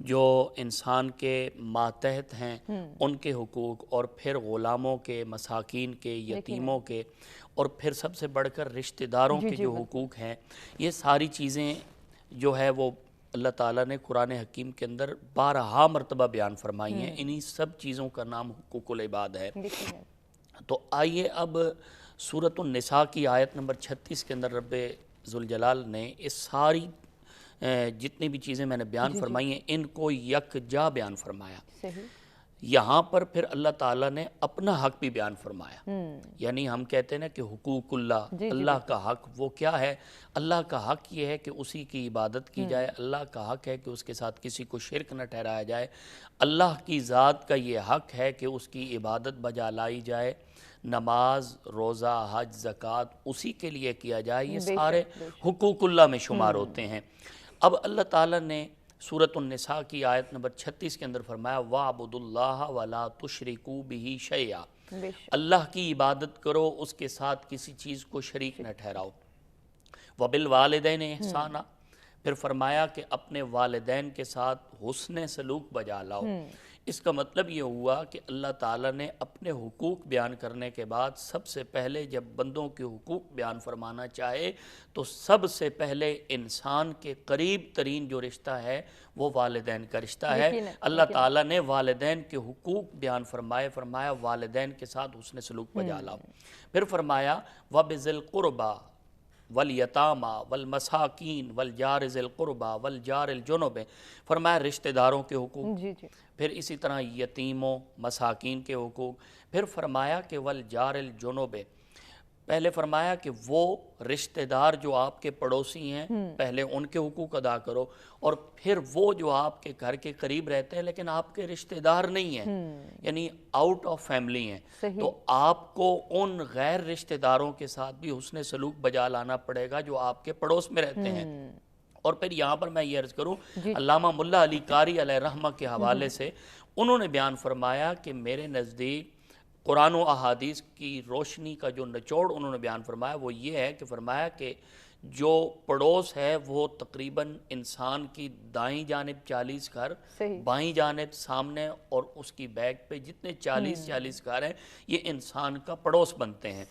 جو انسان کے ماتحت ہیں ان کے حقوق، اور پھر غلاموں کے، مساکین کے، یتیموں کے، اور پھر سب سے بڑھ کر رشتہ داروں کے جو حقوق ہیں، یہ ساری چیزیں جو ہے وہ اللہ تعالیٰ نے قرآن حکیم کے اندر 12 مرتبہ بیان فرمائی ہیں۔ انہی سب چیزوں کا نام حقوق العباد ہے۔ تو آئیے اب سورۃ النساء کی آیت نمبر 36 کے اندر رب ذوالجلال نے اس ساری جتنی بھی چیزیں میں نے بیان فرمائی ہیں ان کو یکجا بیان فرمایا۔ یہاں پر پھر اللہ تعالیٰ نے اپنا حق بھی بیان فرمایا، یعنی ہم کہتے ہیں نا کہ حقوق اللہ، اللہ کا حق وہ کیا ہے؟ اللہ کا حق یہ ہے کہ اسی کی عبادت کی جائے، اللہ کا حق ہے کہ اس کے ساتھ کسی کو شرک نہ ٹھہرایا جائے، اللہ کی ذات کا یہ حق ہے کہ اس کی عبادت بجا لائی جائے، نماز، روزہ، حج، زکوٰۃ اسی کے لیے کیا جائے، یہ سارے حقوق اللہ میں شمار ہوتے ہیں۔ اب اللہ تعالیٰ نے سورۃ النساء کی آیت نمبر 36 کے اندر فرمایا وَاعْبُدُوا اللَّهَ وَلَا تُشْرِكُوا بِهِ شَيْئًا، اللہ کی عبادت کرو، اس کے ساتھ کسی چیز کو شریک نہ ٹھہراؤ۔ وَبِالْوَالِدَيْنِ إِحْسَانًا، پھر فرمایا کہ اپنے والدین کے ساتھ حسن سلوک بجا لاؤ۔ اس کا مطلب یہ ہوا کہ اللہ تعالیٰ نے اپنے حقوق بیان کرنے کے بعد سب سے پہلے جب بندوں کے حقوق بیان فرمانا چاہے تو سب سے پہلے انسان کے قریب ترین جو رشتہ ہے وہ والدین کا رشتہ ہے۔ اللہ تعالیٰ نے والدین کے حقوق بیان فرمایا والدین کے ساتھ حسن سلوک بجا لاؤ۔ پھر فرمایا وَبِذِي الْقُرْبَى والیتاما والمساکین والجار ذی القربى والجار الجنب، فرمایا رشتہ داروں کے حقوق، پھر اسی طرح یتیموں، مساکین کے حقوق، پھر فرمایا کہ والجار الجنب، پہلے فرمایا کہ وہ رشتہ دار جو آپ کے پڑوسی ہیں پہلے ان کے حقوق ادا کرو، اور پھر وہ جو آپ کے گھر کے قریب رہتے ہیں لیکن آپ کے رشتہ دار نہیں ہیں، یعنی آؤٹ آف فیملی ہیں، تو آپ کو ان غیر رشتہ داروں کے ساتھ بھی حسن سلوک بجا لانا پڑے گا جو آپ کے پڑوس میں رہتے ہیں۔ اور پھر یہاں پر میں یہ عرض کروں، علامہ ملا علی قاری علیہ رحمہ کے حوالے سے انہوں نے بیان فرمایا کہ میرے نزدیک قرآن و احادیث کی روشنی کا جو نچوڑ انہوں نے بیان فرمایا وہ یہ ہے کہ فرمایا کہ جو پڑوس ہے وہ تقریباً انسان کی دائیں جانب 40 گھر، بائیں جانب سامنے اور اس کی بیک پہ جتنے 40 گھر ہیں یہ انسان کا پڑوس بنتے ہیں۔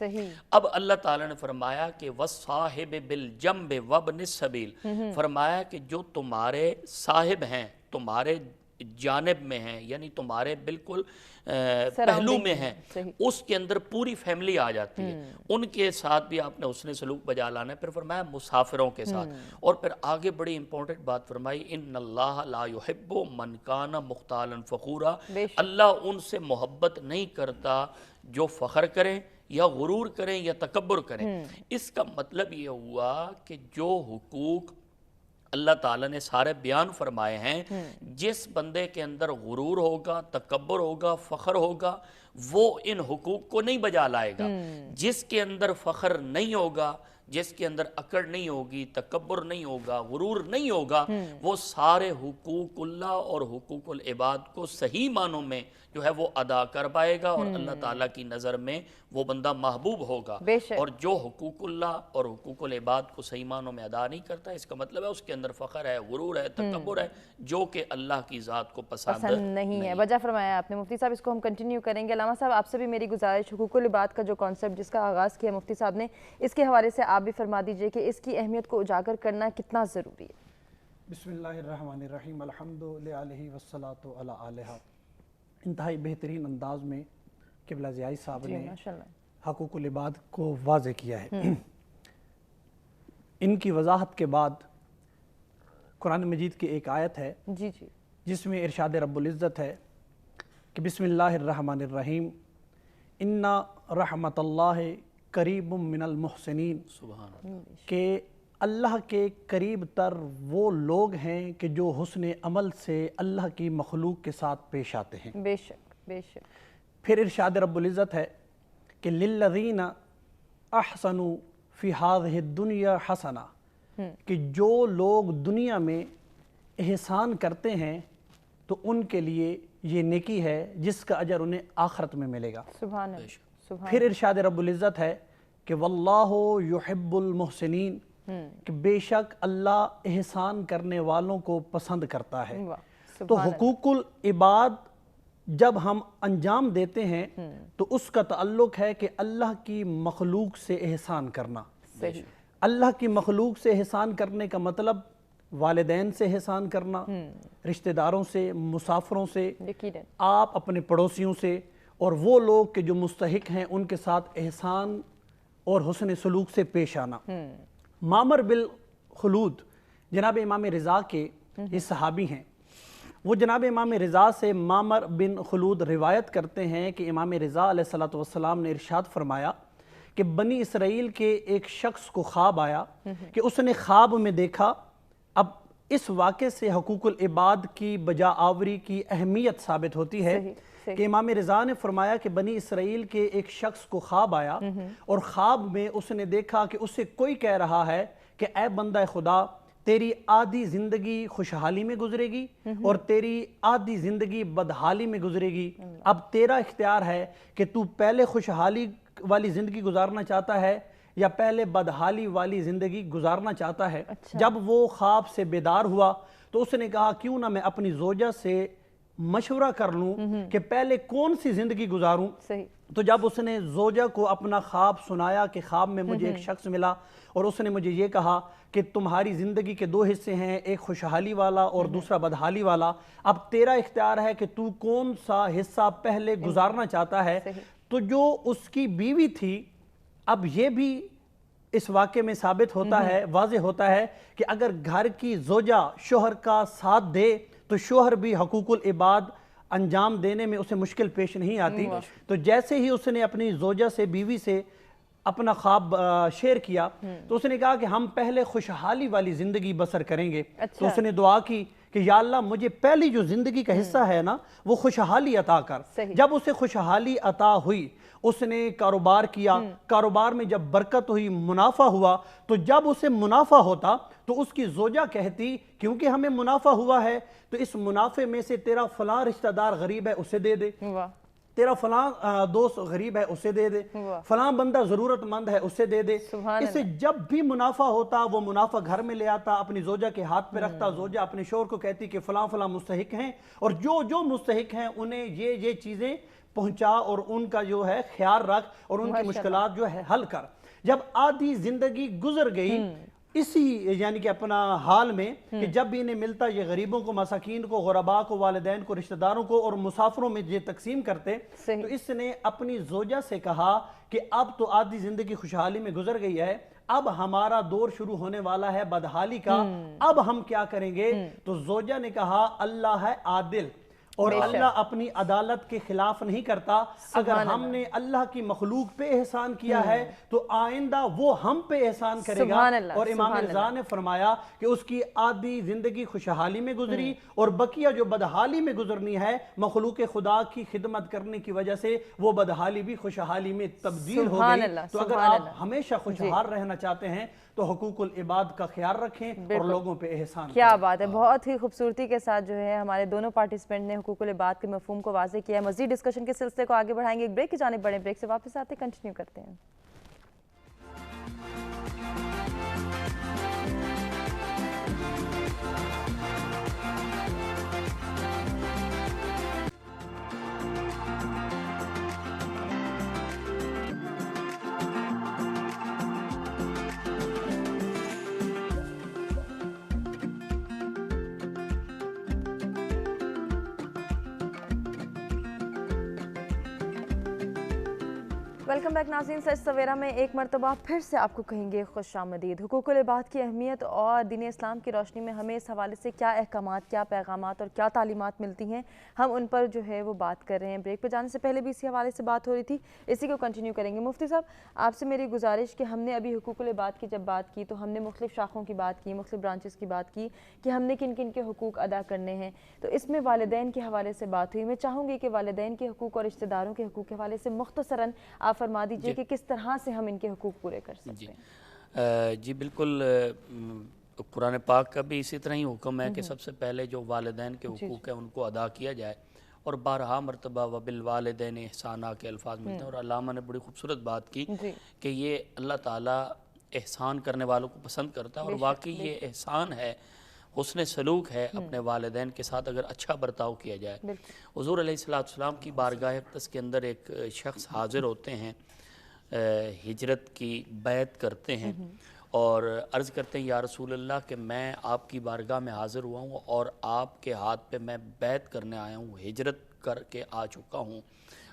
اب اللہ تعالیٰ نے فرمایا کہ وَالصَّاحِبِ بِالْجَنبِ وَابْنِ السَّبِيلِ، فرمایا کہ جو تمہارے صاحب ہیں، تمہارے جانب میں ہیں، یعنی تمہارے بالکل پہلو میں ہیں، اس کے اندر پوری فیملی آ جاتی ہے، ان کے ساتھ بھی آپ نے حسن سلوک بجا لانا ہے۔ پھر فرمایا مسافروں کے ساتھ، اور پھر آگے بڑی امپورٹنٹ بات فرمائی ان اللہ لا يحب من کان مختالا فخورا، اللہ ان سے محبت نہیں کرتا جو فخر کریں یا غرور کریں یا تکبر کریں۔ اس کا مطلب یہ ہوا کہ جو حقوق اللہ تعالیٰ نے سارے بیان فرمائے ہیں، جس بندے کے اندر غرور ہوگا، تکبر ہوگا، فخر ہوگا، وہ ان حقوق کو نہیں بجا لائے گا۔ جس کے اندر فخر نہیں ہوگا، جس کے اندر اکڑ نہیں ہوگی، تکبر نہیں ہوگا، غرور نہیں ہوگا، وہ سارے حقوق اللہ اور حقوق العباد کو صحیح معنوں میں جو ہے وہ ادا کر پائے گا، اور اللہ تعالیٰ کی نظر میں وہ بندہ محبوب ہوگا۔ اور جو حقوق اللہ اور حقوق العباد کو صحیح معنوں میں ادا نہیں کرتا، اس کا مطلب ہے اس کے اندر فخر ہے، غرور ہے، تکبر ہے، جو کہ اللہ کی ذات کو پسند نہیں ہے۔ وجہ فرمایا آپ نے مفتی صاحب، اس کو ہم کنٹینیو کریں گے۔ علامہ صاحب آپ سے بھی میری گزارش، حقوق العباد کا جو کانسیپٹ جس کا آغاز کیا مفتی صاحب نے، اس کے حوالے سے آپ بھی فرما دیجئے کہ اس کی اہمیت کو اجاگر کرنا کتنا ضروری ہے۔ بسم اللہ الرحمن الرحیم، الحمد للہ والصلاة علی آلہ۔ انتہائی بہترین انداز میں قبلہ زیائی صاحب نے حقوق العباد کو واضح کیا ہے۔ ان کی وضاحت کے بعد قرآن مجید کی ایک آیت ہے جس میں ارشاد رب العزت ہے کہ بسم اللہ الرحمن الرحیم اِنَّا رحمت اللہ قریب من المحسنین، کہ اللہ کے قریب تر وہ لوگ ہیں کہ جو حسن عمل سے اللہ کی مخلوق کے ساتھ پیش آتے ہیں۔ بے شک بے شک۔ پھر ارشاد رب العزت ہے کہ لِلَّذِينَ أَحْسَنُوا فِي هَذِهِ الدُّنْيَا حَسَنَةً، کہ جو لوگ دنیا میں احسان کرتے ہیں تو ان کے لیے یہ نیکی ہے جس کا اجر انہیں آخرت میں ملے گا۔ سبحان اللہ۔ پھر ارشاد رب العزت ہے کہ وَاللَّهُ يُحِبُّ الْمُحْسِنِينَ، کہ بے شک اللہ احسان کرنے والوں کو پسند کرتا ہے۔ تو حقوقُ العباد جب ہم انجام دیتے ہیں تو اس کا تعلق ہے کہ اللہ کی مخلوق سے احسان کرنا. اللہ کی مخلوق سے احسان کرنے کا مطلب والدین سے احسان کرنا، رشتہ داروں سے، مسافروں سے، آپ اپنے پڑوسیوں سے، اور وہ لوگ کہ جو مستحق ہیں ان کے ساتھ احسان اور حسن سلوک سے پیش آنا. معمر بالخلود جناب امام رضا کے یہ صحابی ہیں. وہ جناب امام رضا سے معمر بن خلود روایت کرتے ہیں کہ امام رضا علیہ السلام نے ارشاد فرمایا کہ بنی اسرائیل کے ایک شخص کو خواب آیا کہ اس نے خواب میں دیکھا. اب اس واقعے سے حقوق العباد کی بجا آوری کی اہمیت ثابت ہوتی ہے کہ امام رضا نے فرمایا کہ بنی اسرائیل کے ایک شخص کو خواب آیا اور خواب میں اس نے دیکھا کہ اس سے کوئی کہہ رہا ہے کہ اے بندہ خدا، تیری آدھی زندگی خوشحالی میں گزرے گی اور تیری آدھی زندگی بدحالی میں گزرے گی. اب تیرا اختیار ہے کہ تو پہلے خوشحالی والی زندگی گزارنا چاہتا ہے یا پہلے بدحالی والی زندگی گزارنا چاہتا ہے. جب وہ خواب سے بیدار ہوا تو اس نے کہا کیوں نہ میں اپنی زوجہ سے مشورہ کر لوں کہ پہلے کون سی زندگی گزاروں. تو جب اس نے زوجہ کو اپنا خواب سنایا کہ خواب میں مجھے ایک شخص ملا اور اس نے مجھے یہ کہا کہ تمہاری زندگی کے دو حصے ہیں، ایک خوشحالی والا اور دوسرا بدحالی والا، اب تیرا اختیار ہے کہ تو کون سا حصہ پہلے گزارنا چاہتا ہے. تو جو اس کی بیوی تھی، اب یہ بھی اس واقعے میں ثابت ہوتا ہے، واضح ہوتا ہے کہ اگر گھر کی زوجہ شوہر کا ساتھ دے تو شوہر بھی حقوق العباد انجام دینے میں اسے مشکل پیش نہیں آتی. تو جیسے ہی اس نے اپنی زوجہ سے، بیوی سے اپنا خواب شیئر کیا تو اس نے کہا کہ ہم پہلے خوشحالی والی زندگی بسر کریں گے. تو اس نے دعا کی کہ یا اللہ مجھے پہلی جو زندگی کا حصہ ہے نا وہ خوشحالی عطا کر. جب اسے خوشحالی عطا ہوئی اس نے کاروبار کیا، کاروبار میں جب برکت ہوئی، منافع ہوا، تو جب اسے منافع ہوتا تو اس کی زوجہ کہتی کیونکہ ہمیں منافع ہوا ہے تو اس منافع میں سے تیرا فلاں رشتہ دار غریب ہے اسے دے دے، تیرا فلاں دوست غریب ہے اسے دے دے، فلاں بندہ ضرورت مند ہے اسے دے دے. اسے جب بھی منافع ہوتا وہ منافع گھر میں لے آتا، اپنی زوجہ کے ہاتھ پہ رکھتا. زوجہ اپنے شوہر کو کہتی کہ فلاں فلاں مستحق ہیں اور جو جو مستحق ہیں انہیں یہ چیزیں پہنچا اور ان کا جو ہے خیال رکھ اور ان کی مشکلات جو ہے حل کر. جب آدھی زندگی گزر گئی اسی یعنی کہ اپنا حال میں کہ جب بھی انہیں ملتا یہ غریبوں کو، مساکین کو، غرباء کو، والدین کو، رشتہ داروں کو اور مسافروں میں یہ تقسیم کرتے. تو اس نے اپنی زوجہ سے کہا کہ اب تو آدھی زندگی خوشحالی میں گزر گئی ہے، اب ہمارا دور شروع ہونے والا ہے بدحالی کا، اب ہم کیا کریں گے. تو زوجہ نے کہا اللہ ہے عادل اور اللہ اپنی عدالت کے خلاف نہیں کرتا. اگر ہم نے اللہ کی مخلوق پہ احسان کیا ہے تو آئندہ وہ ہم پہ احسان کرے گا. اور امام رضا نے فرمایا کہ اس کی آدھی زندگی خوشحالی میں گزری اور بقیہ جو بدحالی میں گزرنی ہے مخلوق خدا کی خدمت کرنے کی وجہ سے وہ بدحالی بھی خوشحالی میں تبدیل ہو گئی. تو اگر آپ ہمیشہ خوشحال رہنا چاہتے ہیں تو حقوق العباد کا خیال رکھیں اور لوگوں پہ احسان کریں. کیا بات ہے، بہت ہی خوبصورتی کے ساتھ جو ہے ہمارے دونوں پارٹیسپینٹ نے حقوق العباد کے مفہوم کو واضح کیا ہے. مزید ڈسکشن کے سلسلے کو آگے بڑھائیں گے، ایک بریک کی جانب بڑھیں، بریک سے واپس آتے کنٹینیو کرتے ہیں. ویلکم بیک ناظرین، سچ سویرا میں ایک مرتبہ پھر سے آپ کو کہیں گے خوش آمدید. حقوق العباد کی اہمیت اور دین اسلام کی روشنی میں ہمیں اس حوالے سے کیا احکامات، کیا پیغامات اور کیا تعلیمات ملتی ہیں، ہم ان پر جو ہے وہ بات کر رہے ہیں. بریک پہ جانے سے پہلے بھی اسی حوالے سے بات ہو رہی تھی، اسی کو کنٹینیو کریں گے. مفتی صاحب آپ سے میری گزارش کہ ہم نے ابھی حقوق العباد کی جب بات کی تو ہم نے مختلف شاخوں کی بات کی، مختلف برانچز کی بات کی کہ ہم نے کن کن کے حقوق ادا کرنے ہیں. تو اس میں والدین کے حوالے سے بات ہوئی. میں چاہوں گی کہ والدین کے حقوق اور رشتہ داروں کے حقوق کے حوالے سے مختصراً آپ فرما دیجئے کہ کس طرح سے ہم ان کے حقوق پورے کر سکتے ہیں. جی بالکل، قرآن پاک کا بھی اسی طرح ہی حکم ہے کہ سب سے پہلے جو والدین کے حقوق ہیں ان کو ادا کیا جائے، اور بارہا مرتبہ وبالوالدین احسانا کے الفاظ ملتے ہیں. اور علامہ نے بڑی خوبصورت بات کی کہ یہ اللہ تعالیٰ احسان کرنے والوں کو پسند کرتا ہے، اور واقعی یہ احسان ہے. حسن سلوک ہے اپنے والدین کے ساتھ اگر اچھا برتاؤ کیا جائے۔ حضور علیہ السلام کی بارگاہ اقدس کے اندر ایک شخص حاضر ہوتے ہیں، ہجرت کی بیعت کرتے ہیں اور عرض کرتے ہیں یا رسول اللہ کہ میں آپ کی بارگاہ میں حاضر ہوا ہوں اور آپ کے ہاتھ پہ میں بیعت کرنے آیا ہوں، ہجرت کر کے آ چکا ہوں۔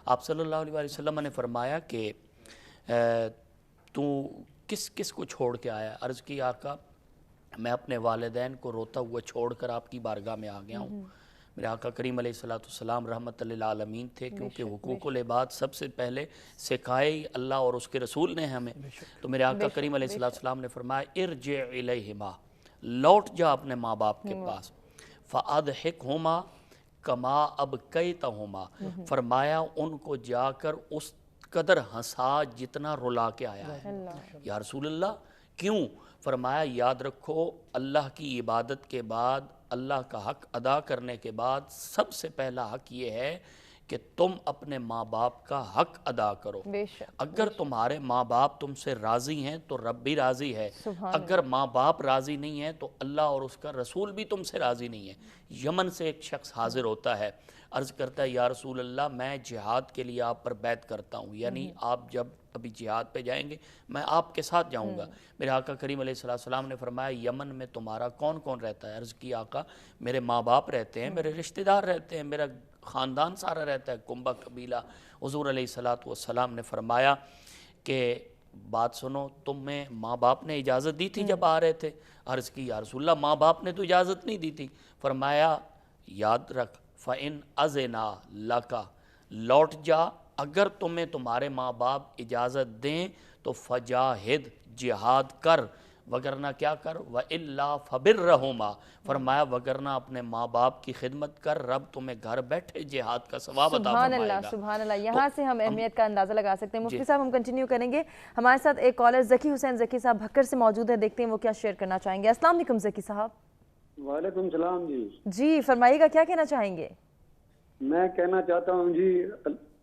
آپ صلی اللہ علیہ وسلم نے فرمایا کہ تو کس کو چھوڑ کے آیا؟ عرض کی آقا میں اپنے والدین کو روتا ہوا چھوڑ کر آپ کی بارگاہ میں آ گیا ہوں۔ میرے آقا کریم علیہ السلام رحمت للعالمین تھے، کیونکہ حقوق العباد سب سے پہلے سکھائے اللہ اور اس کے رسول نے ہمیں۔ تو میرے آقا کریم علیہ السلام نے فرمایا ارجع الیہما، لوٹ جا اپنے ماں باپ کے پاس، فادحکہما کما ابکیتہما، فرمایا ان کو جا کر اس قدر ہنسا جتنا رلا کے آیا ہے۔ یا رسول اللہ کیوں؟ فرمایا یاد رکھو اللہ کی عبادت کے بعد، اللہ کا حق ادا کرنے کے بعد سب سے پہلا حق یہ ہے کہ تم اپنے ماں باپ کا حق ادا کرو۔ اگر تمہارے ماں باپ تم سے راضی ہیں تو رب بھی راضی ہے، اگر ماں باپ راضی نہیں ہیں تو اللہ اور اس کا رسول بھی تم سے راضی نہیں ہے۔ یمن سے ایک شخص حاضر ہوتا ہے، عرض کرتا ہے یا رسول اللہ میں جہاد کے لیے آپ پر بیعت کرتا ہوں، یعنی آپ جب ابھی جہاد پہ جائیں گے میں آپ کے ساتھ جاؤں گا۔ میرے آقا کریم علیہ السلام نے فرمایا یمن میں تمہارا کون کون رہتا ہے؟ عرض کی آقا میرے ماں باپ رہتے ہیں، میرے رشتہ دار رہتے ہیں، میرا خاندان سارا رہتا ہے، کنبہ قبیلہ۔ حضور علیہ السلام نے فرمایا کہ بات سنو، تمہیں ماں باپ نے اجازت دی تھی جب آ رہے تھے؟ عرض کی یا رسول اللہ ماں باپ نے تو اجازت نہیں دی تھی۔ فرمایا یاد رکھ فَإِنْ أَذِنَا لَكَ، لوٹ جا، اگر تمہیں تمہارے ماں باپ اجازت دیں تو فجاہد، جہاد کر، وگرنہ کیا کر؟ وَإِلَّا فَبِرَّهُمَا، فرمایا وگرنہ اپنے ماں باپ کی خدمت کر، رب تمہیں گھر بیٹھے جہاد کا ثواب عطا فرمائے گا۔ سبحان اللہ، یہاں سے ہم اہمیت کا اندازہ لگا سکتے ہیں۔ مفتی صاحب ہم کنٹینیو کریں گے، ہمارے ساتھ ایک کالر ذکی حسین ذکی صاحب بھکر سے موجود ہے، دیکھتے ہیں وہ کیا شیئر کرنا چاہیں گے۔ السلام علیکم ذکی صاحب۔ وعلیکم السلام جی۔ جی فرمائیے گا، کیا کہنا چاہیں گے؟ میں کہنا چاہتا ہوں جی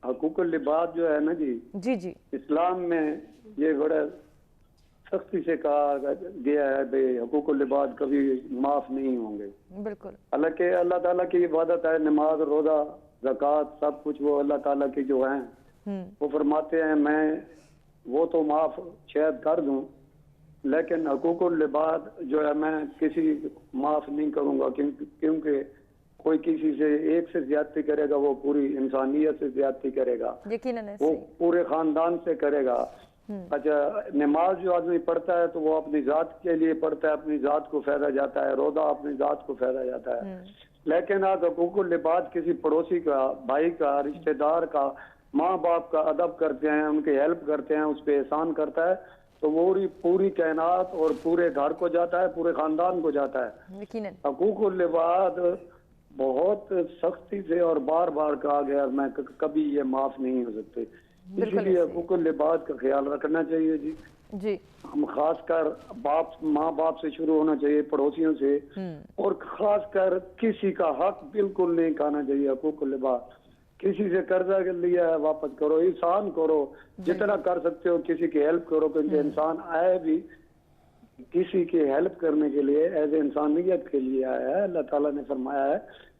حقوق العباد جو ہے نا جی، جی اسلام میں یہ بڑا سختی سے کہا گیا ہے بھئی حقوق العباد کبھی معاف نہیں ہوں گے۔ بالکل، حالانکہ اللہ تعالیٰ کی عبادت ہے، نماز، روزہ، زکوٰۃ، سب کچھ وہ اللہ تعالیٰ کی جو ہیں وہ فرماتے ہیں میں وہ تو معاف شاید کر دوں، لیکن حقوق العباد جو ہے میں کسی معاف نہیں کروں گا، کیونکہ کوئی کسی سے ایک سے زیادتی کرے گا وہ پوری انسانیت سے زیادتی کرے گا، وہ پورے خاندان سے کرے گا۔ اچھا نماز جو آدمی پڑھتا ہے تو وہ اپنی ذات کے لیے پڑھتا ہے، اپنی ذات کو فائدہ جاتا ہے، روزہ اپنی ذات کو فائدہ جاتا ہے، لیکن آپ حقوق العباد کسی پڑوسی کا، بھائی کا، رشتہ دار کا، ماں باپ کا ادب کرتے ہیں، ان کی ہیلپ کرتے ہیں، اس پہ احسان کرتا ہے تو وہ پوری کائنات اور پورے گھر کو جاتا ہے، پورے خاندان کو جاتا ہے۔ حقوق العباد بہت سختی سے اور بار بار کہا گیا، میں کبھی یہ معاف نہیں ہو سکتے، اسی لیے حقوق العباد کا خیال رکھنا چاہیے جی۔ ہم خاص کر ماں باپ سے شروع ہونا چاہیے، پڑوسیوں سے، اور خاص کر کسی کا حق بالکل نہیں کھانا چاہیے۔ حقوق العباد کسی سے قرضہ لیا ہے واپس کرو، احسان کرو، جتنا کر سکتے ہو کسی کی ہیلپ کرو، کیونکہ انسان آئے بھی کسی کی ہیلپ کرنے کے لیے، ایز انسانیت کے لیے آیا ہے۔ اللہ تعالیٰ نے فرمایا ہے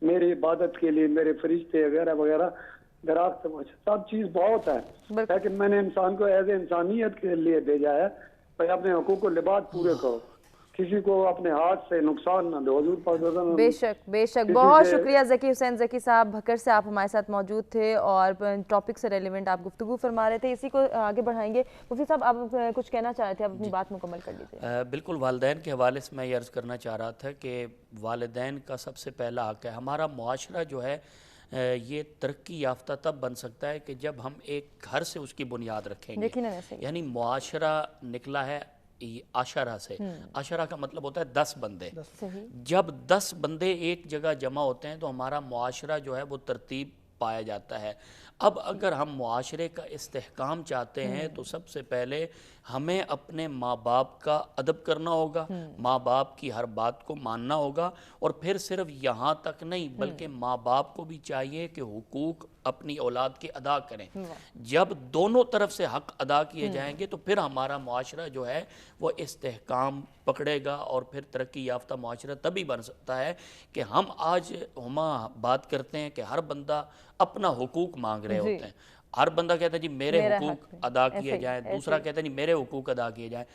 میری عبادت کے لیے میرے فرشتے وغیرہ وغیرہ درخت سب چیز بہت ہے، لیکن میں نے انسان کو ایز انسانیت کے لیے بھیجا ہے، بھائی اپنے حقوق العباد پورے کرو، کسی کو اپنے ہاتھ سے نقصان نہ دو۔ حضور پاک بے شک بے شک، بہت شکریہ ذکی حسین ذکی صاحب بھکر سے، آپ ہمارے ساتھ موجود تھے اور ٹاپک سے ریلیونٹ آپ گفتگو فرما رہے تھے، اسی کو آگے بڑھائیں گے۔ مفتی صاحب آپ کچھ کہنا چاہ رہے تھے، آپ اپنی بات مکمل کر لیجیے۔ بالکل، والدین کے حوالے سے میں یہ عرض کرنا چاہ رہا تھا کہ والدین کا سب سے پہلا حق ہے۔ ہمارا معاشرہ جو ہے یہ ترقی یافتہ تب بن سکتا ہے کہ جب ہم ایک گھر سے اس کی بنیاد رکھیں گے، یعنی معاشرہ نکلا ہے عشرہ سے، عشرہ کا مطلب ہوتا ہے 10 بندے، جب 10 بندے ایک جگہ جمع ہوتے ہیں تو ہمارا معاشرہ جو ہے وہ ترتیب پایا جاتا ہے۔ اب اگر ہم معاشرے کا استحکام چاہتے ہیں تو سب سے پہلے ہمیں اپنے ماں باپ کا ادب کرنا ہوگا، ماں باپ کی ہر بات کو ماننا ہوگا، اور پھر صرف یہاں تک نہیں بلکہ ماں باپ کو بھی چاہیے کہ حقوق اپنی اولاد کے ادا کریں. جب دونوں طرف سے حق ادا کیے جائیں گے تو پھر ہمارا معاشرہ جو ہے وہ استحکام پکڑے گا, اور پھر ترقی یافتہ معاشرہ تبھی بن سکتا ہے کہ ہم آج ہما بات کرتے ہیں کہ ہر بندہ اپنا حقوق مانگ رہے ہوتے ہیں. ہر بندہ کہتا ہے جی میرے حقوق ادا کیے جائیں, دوسرا کہتا ہے جی میرے حقوق ادا کیے جائیں.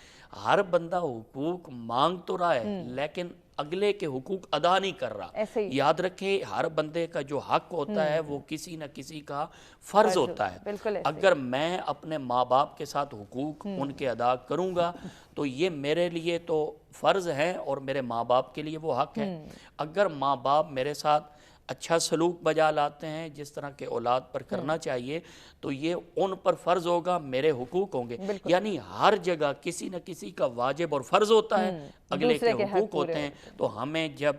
ہر بندہ حقوق مانگ تو رہا ہے لیکن اگلے کے حقوق ادا نہیں کر رہا. یاد رکھیں ہر بندے کا جو حق ہوتا ہے وہ کسی نہ کسی کا فرض ہوتا ہے. اگر میں اپنے ماں باپ کے ساتھ حقوق ان کے ادا کروں گا تو یہ میرے لیے تو فرض ہے اور میرے ماں باپ کے لیے وہ حق ہے. اگر ماں باپ میرے ساتھ اچھا سلوک بجا لاتے ہیں جس طرح کے اولاد پر کرنا چاہیے تو یہ ان پر فرض ہوگا, میرے حقوق ہوں گے. یعنی ہر جگہ کسی نہ کسی کا واجب اور فرض ہوتا ہے, اگلے کے حقوق ہوتے ہیں. تو ہمیں جب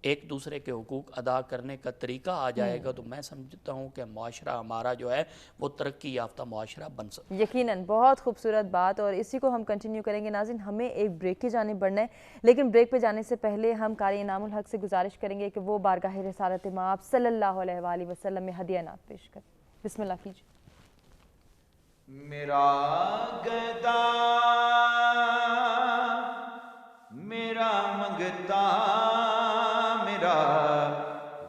ایک دوسرے کے حقوق ادا کرنے کا طریقہ آ جائے گا تو میں سمجھتا ہوں کہ معاشرہ ہمارا جو ہے وہ ترقی یافتہ معاشرہ بن سکتا ہے. یقیناً بہت خوبصورت بات, اور اسی کو ہم کنٹینیو کریں گے. ناظرین ہمیں ایک بریک کی جانب بڑھنا ہے, لیکن بریک پہ جانے سے پہلے ہم قاری انعام الحق سے گزارش کریں گے کہ وہ بارگاہ رسالت مآب صلی اللہ علیہ وآلہ وسلم میں ہدیہ نعت پیش کریں. بسم اللہ کیجیے. میرا گدا میرا منگتا میرا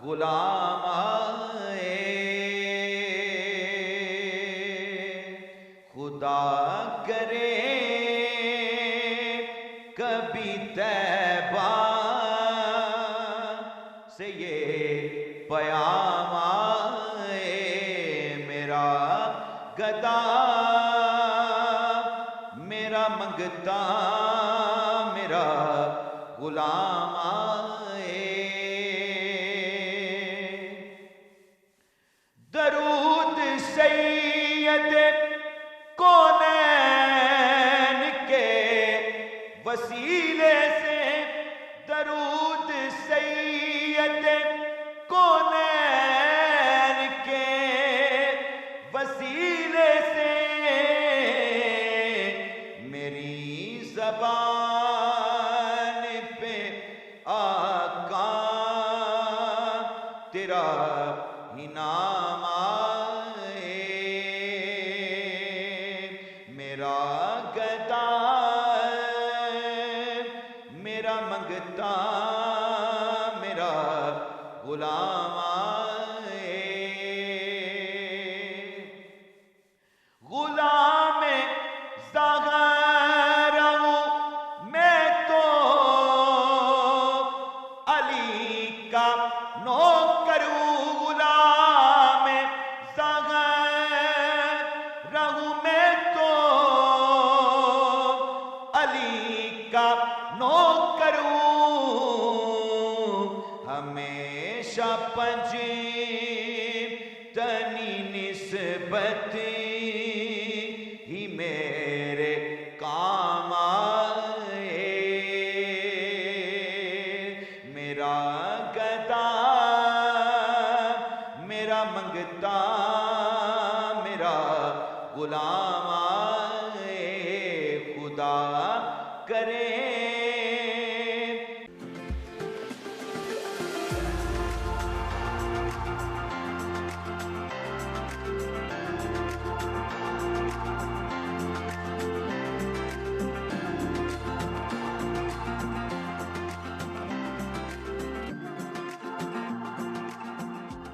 غلام آئے, خدا کرے کبھی طیبہ سے یہ پیام آئے. میرا گدا میرا منگتا میرا غلام آئے. درود سید کونین کے وسیلے سے, درود سید کونین کے وسیلے سے میری زبان پہ آقا تیرا ہی نام آئے. میرا گدا میرا منگتا میرا غلام آئے. غلام زغر ہوں میں تو علی کا نوکر ہوں. غلام زغر ہوں میں تو علی کا نوکر ہوں. ہمیشہ پنج تنی نسبت ہی میرے کام آئے. میرا گدا میرا منگتا میرا غلام آئے. خدا کرے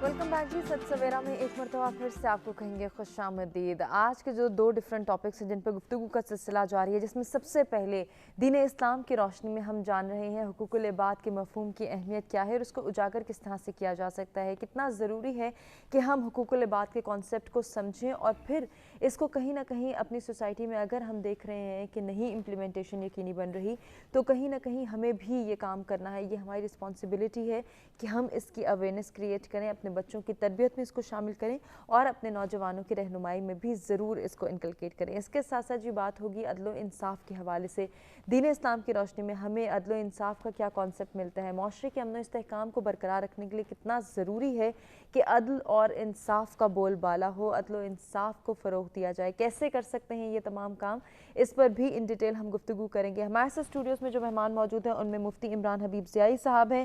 ویلکم بیک جی. سچ سویرا میں ایک مرتبہ پھر سے آپ کو کہیں گے خوش آمدید. آج کے جو دو ڈیفرنٹ ٹاپکس ہیں جن پہ گفتگو کا سلسلہ جاری ہے, جس میں سب سے پہلے دین اسلام کی روشنی میں ہم جان رہے ہیں حقوق العباد کے مفہوم کی اہمیت کیا ہے اور اس کو اجاگر کس طرح سے کیا جا سکتا ہے. کتنا ضروری ہے کہ ہم حقوق العباد کے کانسیپٹ کو سمجھیں اور پھر اس کو کہیں نہ کہیں اپنی سوسائٹی میں اگر ہم دیکھ رہے ہیں کہ نہیں امپلیمنٹیشن یقینی بن رہی تو کہیں نہ کہیں ہمیں بھی یہ کام کرنا ہے. یہ ہماری رسپانسبلٹی ہے کہ ہم اس کی اویئرنیس کریٹ کریں, اپنے بچوں کی تربیت میں اس کو شامل کریں اور اپنے نوجوانوں کی رہنمائی میں بھی ضرور اس کو انکلکیٹ کریں. اس کے ساتھ ساتھ یہ بات ہوگی عدل و انصاف کے حوالے سے. دین اسلام کی روشنی میں ہمیں عدل و انصاف کا کیا کانسیپٹ ملتا ہے, معاشرے کے امن و استحکام کو برقرار رکھنے کے لیے کتنا ضروری ہے کہ عدل اور انصاف کا بول بالا ہو, عدل و انصاف کو فروغ دیا جائے. کیسے کر سکتے ہیں یہ تمام کام, اس پر بھی ان ڈیٹیل ہم گفتگو کریں گے. ہمارے ساتھ اسٹوڈیوز میں جو مہمان موجود ہیں ان میں مفتی عمران حبیب ضیائی صاحب ہیں,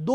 2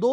2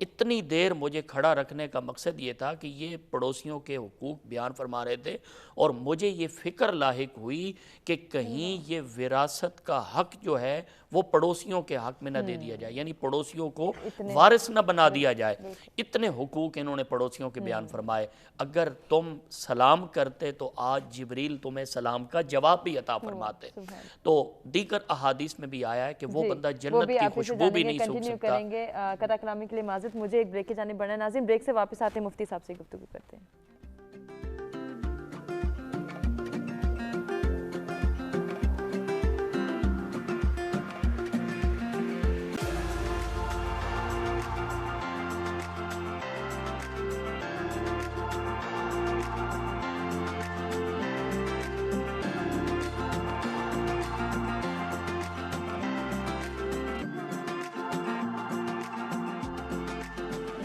اتنی دیر مجھے کھڑا رکھنے کا مقصد یہ تھا کہ یہ پڑوسیوں کے حقوق بیان فرما رہے تھے، اور مجھے یہ فکر لاحق ہوئی کہ کہیں یہ وراثت کا حق جو ہے وہ پڑوسیوں کے حق میں نہ دے دیا جائے، یعنی پڑوسیوں کو وارث نہ بنا دیا جائے۔ اتنے حقوق انہوں نے پڑوسیوں کے بیان فرمائے۔ اگر تم سلام کرتے تو آج جبریل تمہیں سلام کا جواب بھی عطا فرماتے۔ تو دیگر احادیث میں بھی آیا ہے کہ وہ بندہ جنت کی خوشبو بھی نہیں سونگھ سکتا۔ کریں گے قطع کلامی کے لیے معذرت، مجھے ایک بریک کے جانب بڑھنا ہے۔ ناظرین بریک سے واپس آتے ہیں، مفتی صاحب سے گفتگو کرتے ہیں۔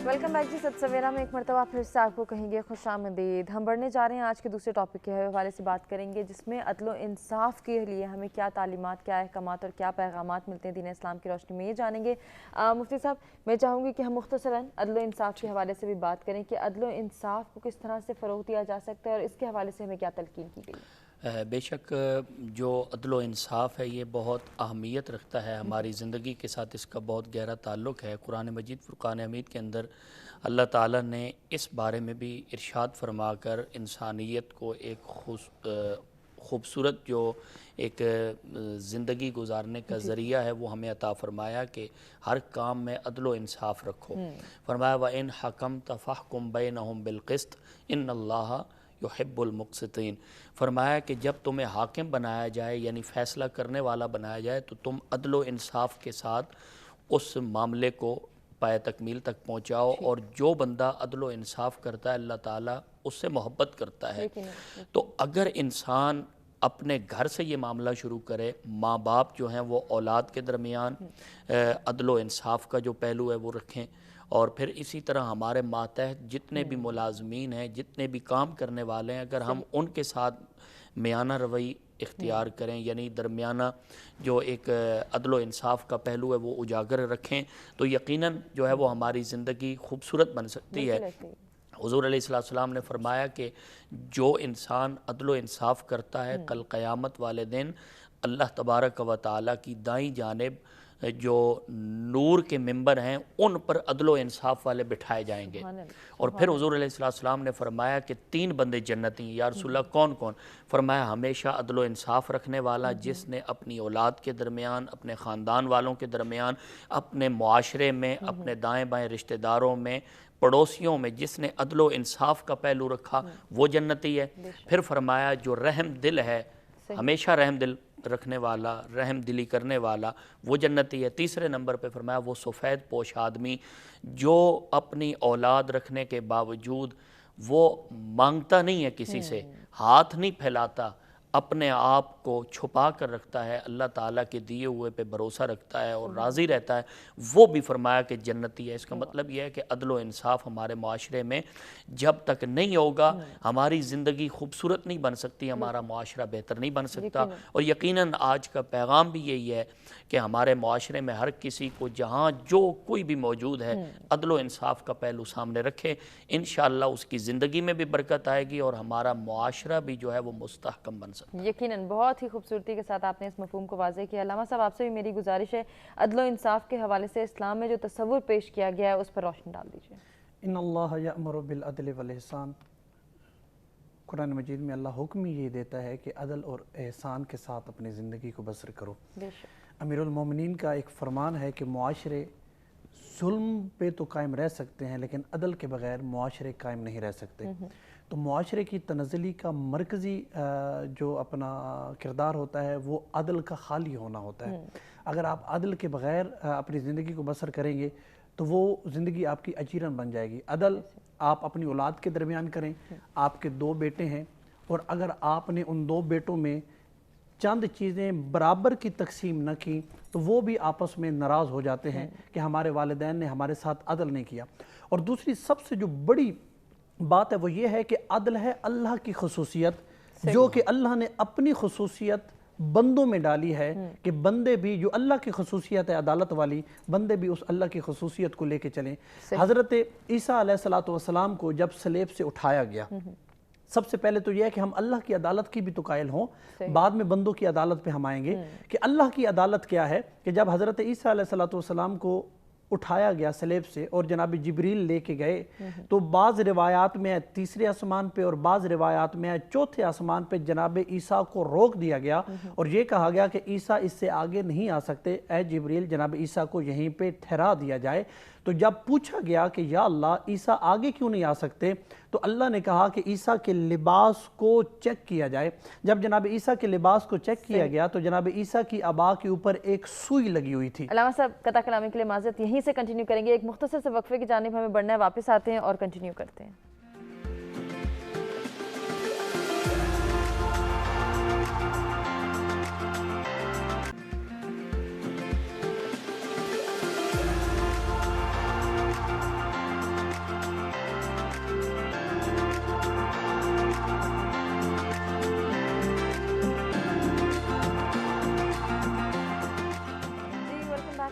ویلکم بیک جی، ست سویرا میں ایک مرتبہ پھر سے آپ کو کہیں گے خوش آمدید۔ ہم بڑھنے جا رہے ہیں آج کے دوسرے ٹاپک کے حوالے سے بات کریں گے، جس میں عدل و انصاف کے لیے ہمیں کیا تعلیمات، کیا احکامات اور کیا پیغامات ملتے ہیں دین اسلام کی روشنی میں، یہ جانیں گے۔ مفتی صاحب میں چاہوں گی کہ ہم مختصراً عدل و انصاف کے حوالے سے بھی بات کریں کہ عدل و انصاف کو کس طرح سے فروغ دیا جا سکتا ہے اور اس کے حوالے سے ہمیں کیا تلقین کی گئی ہے۔ بے شک جو عدل و انصاف ہے یہ بہت اہمیت رکھتا ہے ہماری زندگی کے ساتھ، اس کا بہت گہرا تعلق ہے۔ قرآن مجید فرقان حمید کے اندر اللہ تعالیٰ نے اس بارے میں بھی ارشاد فرما کر انسانیت کو ایک خوبصورت جو ایک زندگی گزارنے کا ذریعہ ہے وہ ہمیں عطا فرمایا کہ ہر کام میں عدل و انصاف رکھو۔ فرمایا وَإِنْ حَكَمْتَ فَاحْكُمْ بَيْنَهُمْ بِالْقِسْطِ إِنَّ اللَّهَ يُحِبُّ الْمُقْسِطِينَ۔ فرمایا کہ جب تمہیں حاکم بنایا جائے یعنی فیصلہ کرنے والا بنایا جائے تو تم عدل و انصاف کے ساتھ اس معاملے کو پائے تکمیل تک پہنچاؤ، اور جو بندہ عدل و انصاف کرتا ہے اللہ تعالیٰ اس سے محبت کرتا ہے۔ تو اگر انسان اپنے گھر سے یہ معاملہ شروع کرے، ماں باپ جو ہیں وہ اولاد کے درمیان عدل و انصاف کا جو پہلو ہے وہ رکھیں، اور پھر اسی طرح ہمارے ماتحت جتنے بھی ملازمین ہیں، جتنے بھی کام کرنے والے ہیں، اگر ہم ان کے ساتھ میانہ روی اختیار کریں، یعنی درمیانہ جو ایک عدل و انصاف کا پہلو ہے وہ اجاگر رکھیں، تو یقیناً جو ہے وہ ہماری زندگی خوبصورت بن سکتی ہے۔ حضور علیہ السلام نے فرمایا کہ جو انسان عدل و انصاف کرتا ہے کل قیامت والے دن اللہ تبارک و تعالیٰ کی دائیں جانب جو نور کے ممبر ہیں ان پر عدل و انصاف والے بٹھائے جائیں گے۔ اور پھر حضور علیہ السلام نے فرمایا کہ 3 بندے جنتی ہیں۔ یا رسول اللہ کون کون؟ فرمایا ہمیشہ عدل و انصاف رکھنے والا، جس نے اپنی اولاد کے درمیان، اپنے خاندان والوں کے درمیان، اپنے معاشرے میں، اپنے دائیں بائیں رشتہ داروں میں، پڑوسیوں میں جس نے عدل و انصاف کا پہلو رکھا وہ جنتی ہے۔ پھر فرمایا جو رحم دل ہے، ہمیشہ رحم دل رکھنے والا، رحم دلی کرنے والا، وہ جنتی ہے۔ تیسرے نمبر پہ فرمایا وہ سفید پوش آدمی جو اپنی اولاد رکھنے کے باوجود وہ مانگتا نہیں ہے کسی سے، ہاتھ نہیں پھیلاتا، اپنے آپ کو چھپا کر رکھتا ہے، اللہ تعالیٰ کے دیے ہوئے پہ بھروسہ رکھتا ہے اور راضی رہتا ہے، وہ بھی فرمایا کہ جنتی ہے۔ اس کا مطلب یہ ہے کہ عدل و انصاف ہمارے معاشرے میں جب تک نہیں ہوگا ہماری زندگی خوبصورت نہیں بن سکتی، ہمارا معاشرہ بہتر نہیں بن سکتا۔ اور یقیناً آج کا پیغام بھی یہی ہے کہ ہمارے معاشرے میں ہر کسی کو جہاں جو کوئی بھی موجود ہے عدل و انصاف کا پہلو سامنے رکھے، انشاءاللہ اس کی زندگی میں بھی برکت آئے گی اور ہمارا معاشرہ بھی جو ہے وہ مستحکم بن سکتا ہے۔ یقیناً بہت ہی خوبصورتی کے ساتھ آپ نے اس مفہوم کو واضح کیا۔ علامہ صاحب آپ سے بھی میری گزارش ہے عدل و انصاف کے حوالے سے اسلام میں جو تصور پیش کیا گیا ہے اس پر روشنی ڈال دیجیے۔ ان اللہ یأمر بالعدل والاحسان، قرآن مجید میں اللہ حکم یہ دیتا ہے کہ عدل اور احسان کے ساتھ اپنی زندگی کو بسر کرو۔ امیر المومنین کا ایک فرمان ہے کہ معاشرے ظلم پہ تو قائم رہ سکتے ہیں لیکن عدل کے بغیر معاشرے قائم نہیں رہ سکتے۔ تو معاشرے کی تنزلی کا مرکزی جو اپنا کردار ہوتا ہے وہ عدل کا خالی ہونا ہوتا ہے۔ اگر آپ عدل کے بغیر اپنی زندگی کو بسر کریں گے تو وہ زندگی آپ کی اجیرن بن جائے گی۔ عدل آپ اپنی اولاد کے درمیان کریں، آپ کے 2 بیٹے ہیں اور اگر آپ نے ان 2 بیٹوں میں چند چیزیں برابر کی تقسیم نہ کی تو وہ بھی آپس میں ناراض ہو جاتے ہیں کہ ہمارے والدین نے ہمارے ساتھ عدل نہیں کیا۔ اور دوسری سب سے جو بڑی بات ہے وہ یہ ہے کہ عدل ہے اللہ کی خصوصیت جو کہ اللہ نے اپنی خصوصیت بندوں میں ڈالی ہے کہ بندے بھی جو اللہ کی خصوصیت ہے عدالت والی، بندے بھی اس اللہ کی خصوصیت کو لے کے چلیں۔ حضرت عیسیٰ علیہ السلام کو جب صلیب سے اٹھایا گیا، سب سے پہلے تو یہ ہے کہ ہم اللہ کی عدالت کی بھی تو قائل ہوں، بعد میں بندوں کی عدالت پہ ہم آئیں گے کہ اللہ کی عدالت کیا ہے کہ جب حضرت عیسیٰ علیہ السلام کو اٹھایا گیا صلیب سے اور جناب جبریل لے کے گئے، تو بعض روایات میں تیسرے آسمان پہ اور بعض روایات میں چوتھے آسمان پہ جناب عیسیٰ کو روک دیا گیا اور یہ کہا گیا کہ عیسیٰ اس سے آگے نہیں آ سکتے، اے جبریل جناب عیسیٰ کو یہیں پہ ٹھہرا دیا جائے۔ تو جب پوچھا گیا کہ یا اللہ عیسیٰ آگے کیوں نہیں آ سکتے، تو اللہ نے کہا کہ عیسیٰ کے لباس کو چیک کیا جائے۔ جب جناب عیسیٰ کے لباس کو چیک کیا گیا تو جناب عیسیٰ کی ابا کے اوپر ایک سوئی لگی ہوئی تھی۔ علامہ صاحب قطع کلامی کے لیے معذرت، یہیں سے کنٹینیو کریں گے، ایک مختصر سے وقفے کی جانب ہمیں بڑھنا ہے، واپس آتے ہیں اور کنٹینیو کرتے ہیں۔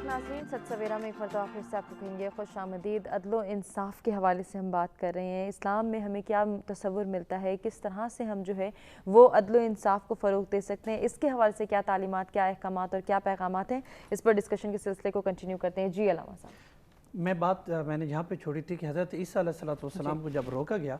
ناظرین، سچ سویرا میں ایک مرتبہ پھر سے آپ کو کہیں گے خوش آمدید۔ عدل و انصاف کے حوالے سے ہم بات کر رہے ہیں، اسلام میں ہمیں کیا تصور ملتا ہے، کس طرح سے ہم جو ہے وہ عدل و انصاف کو فروغ دے سکتے ہیں، اس کے حوالے سے کیا تعلیمات، کیا احکامات اور کیا پیغامات ہیں، اس پر ڈسکشن کے سلسلے کو کنٹینیو کرتے ہیں۔ جی علامہ صاحب، میں نے جہاں پہ چھوڑی تھی کہ حضرت عیسیٰ علیہ السلام کو جب روکا گیا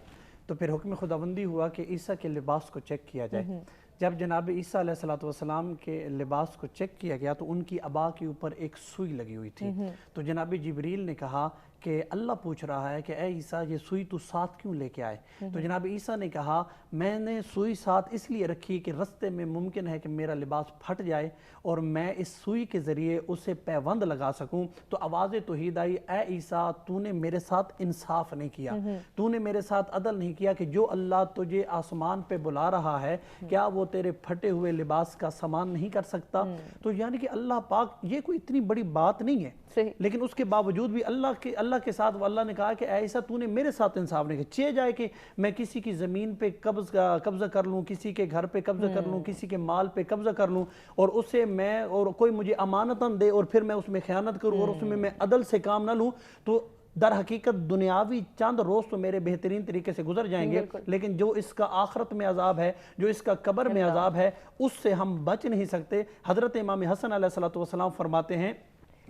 تو پھر حکم خداوندی ہوا کہ عیسیٰ کے لباس کو چیک کیا جائے۔ جب جناب عیسیٰ علیہ السلام کے لباس کو چیک کیا گیا تو ان کی ابا کے اوپر ایک سوئی لگی ہوئی تھی۔ تو جناب جبریل نے کہا کہ اللہ پوچھ رہا ہے کہ اے عیسیٰ یہ سوئی تو ساتھ کیوں لے کے آئے؟ تو جناب عیسیٰ نے کہا میں نے سوئی ساتھ اس لیے رکھی کہ رستے میں ممکن ہے کہ میرا لباس پھٹ جائے اور میں اس سوئی کے ذریعے اسے پیوند لگا سکوں۔ تو آواز توحید آئی، اے عیسیٰ تو نے میرے ساتھ انصاف نہیں کیا، تو نے میرے ساتھ عدل نہیں کیا کہ جو اللہ تجھے آسمان پہ بلا رہا ہے کیا وہ تیرے پھٹے ہوئے لباس کا سامان نہیں کر سکتا؟ تو یعنی کہ اللہ پاک یہ کوئی اتنی بڑی بات نہیں ہے، لیکن اس کے باوجود بھی اللہ کے ساتھ اللہ نے کہا کہ اے عیسیٰ تو نے میرے ساتھ انصاف نہیں کیا۔ چاہے جائے کہ میں کسی کی زمین پہ قبضہ کر لوں، کسی کے گھر پہ قبضہ کر لوں، کسی کے مال پہ قبضہ کر لوں اور اسے میں اور کوئی مجھے امانتاً دے اور پھر میں اس میں خیانت کروں اور اس میں عدل سے کام نہ لوں، تو در حقیقت دنیاوی چند روز تو میرے بہترین طریقے سے گزر جائیں گے، لیکن جو اس کا آخرت میں عذاب ہے، جو اس کا قبر میں عذاب ہے، اس سے ہم بچ نہیں سکتے۔ حضرت امام حسن علیہ السلام فرماتے ہیں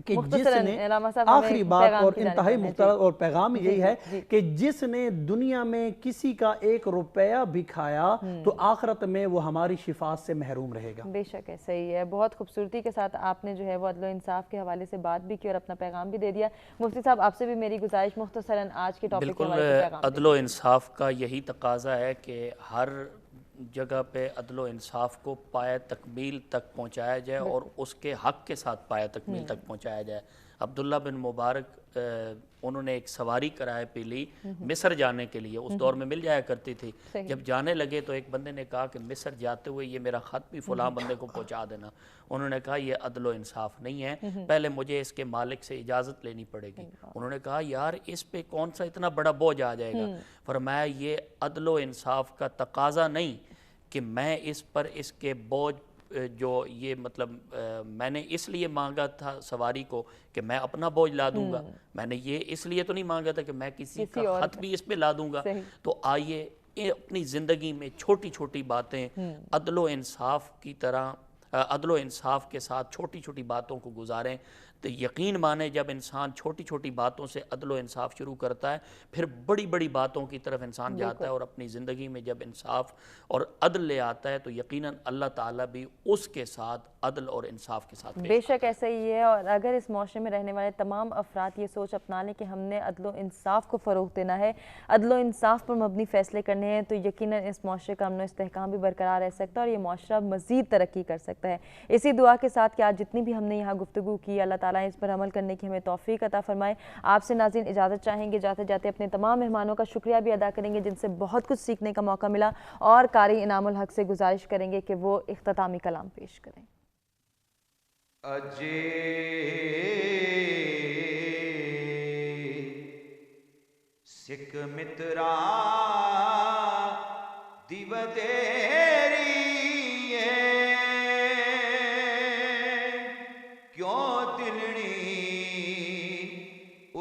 کہ جس نے آخری بات اور انتہائی مختصر اور پیغام یہی ہے کہ جس نے دنیا میں کسی کا 1 روپیہ بھی کھایا تو آخرت میں وہ ہماری شفاعت سے محروم رہے گا۔ بے شک ایسا ہی ہے، بہت خوبصورتی کے ساتھ آپ نے جو ہے وہ عدل و انصاف کے حوالے سے بات بھی کی اور اپنا پیغام بھی دے دیا۔ مفتی صاحب آپ سے بھی میری گزارش مختصراً آج کے ٹاپک کے حوالے سے پیغام۔ عدل و انصاف کا یہی تقاضا ہے کہ ہر جگہ پہ عدل و انصاف کو پایہ تکمیل تک پہنچایا جائے اور اس کے حق کے ساتھ پایہ تکمیل تک پہنچایا جائے۔ عبداللہ بن مبارک انہوں نے ایک سواری کرائے پہ لی مصر جانے کے لیے، اس دور میں مل جایا کرتی تھی۔ جب جانے لگے تو ایک بندے نے کہا کہ مصر جاتے ہوئے یہ میرا خط بھی فلاں بندے کو پہنچا دینا۔ انہوں نے کہا یہ عدل و انصاف نہیں ہے، پہلے مجھے اس کے مالک سے اجازت لینی پڑے گی۔ انہوں نے کہا یار اس پہ کون سا اتنا بڑا بوجھ آ جائے گا؟ فرمایا یہ عدل و انصاف کا تقاضا نہیں کہ میں اس پر اس کے بوجھ جو یہ مطلب میں نے اس لیے مانگا تھا سواری کو کہ میں اپنا بوجھ لا دوں گا، میں نے یہ اس لیے تو نہیں مانگا تھا کہ میں کسی کا خط بھی اس پہ لا دوں گا۔ تو آئیے اپنی زندگی میں چھوٹی چھوٹی باتیں عدل و انصاف کی طرح عدل و انصاف کے ساتھ چھوٹی چھوٹی باتوں کو گزاریں تو یقین مانے جب انسان چھوٹی چھوٹی باتوں سے عدل و انصاف شروع کرتا ہے پھر بڑی بڑی باتوں کی طرف انسان جاتا ہے، اور اپنی زندگی میں جب انصاف اور عدل لے آتا ہے تو یقیناً اللہ تعالیٰ بھی اس کے ساتھ عدل اور انصاف کے ساتھ بے شک ایسا ہی ہے۔ اور اگر اس معاشرے میں رہنے والے تمام افراد یہ سوچ اپنا لیں کہ ہم نے عدل و انصاف کو فروغ دینا ہے، عدل و انصاف پر مبنی فیصلے کرنے ہیں، تو یقیناً اس معاشرے کا امن و استحکام بھی برقرار رہ سکتا ہے اور یہ معاشرہ مزید ترقی کر سکتا ہے۔ اسی دعا کے ساتھ کہ آج جتنی بھی ہم نے یہاں گفتگو کی اللہ تعالیٰ اس پر عمل کرنے کی ہمیں توفیق عطا فرمائے۔ آپ سے ناظرین اجازت چاہیں گے، جاتے جاتے اپنے تمام مہمانوں کا شکریہ بھی ادا کریں گے جن سے بہت کچھ سیکھنے کا موقع ملا، اور قاری انعام الحق سے گزارش کریں گے کہ وہ اختتامی کلام پیش کریں۔ اجے سکھ مترا دیو تیری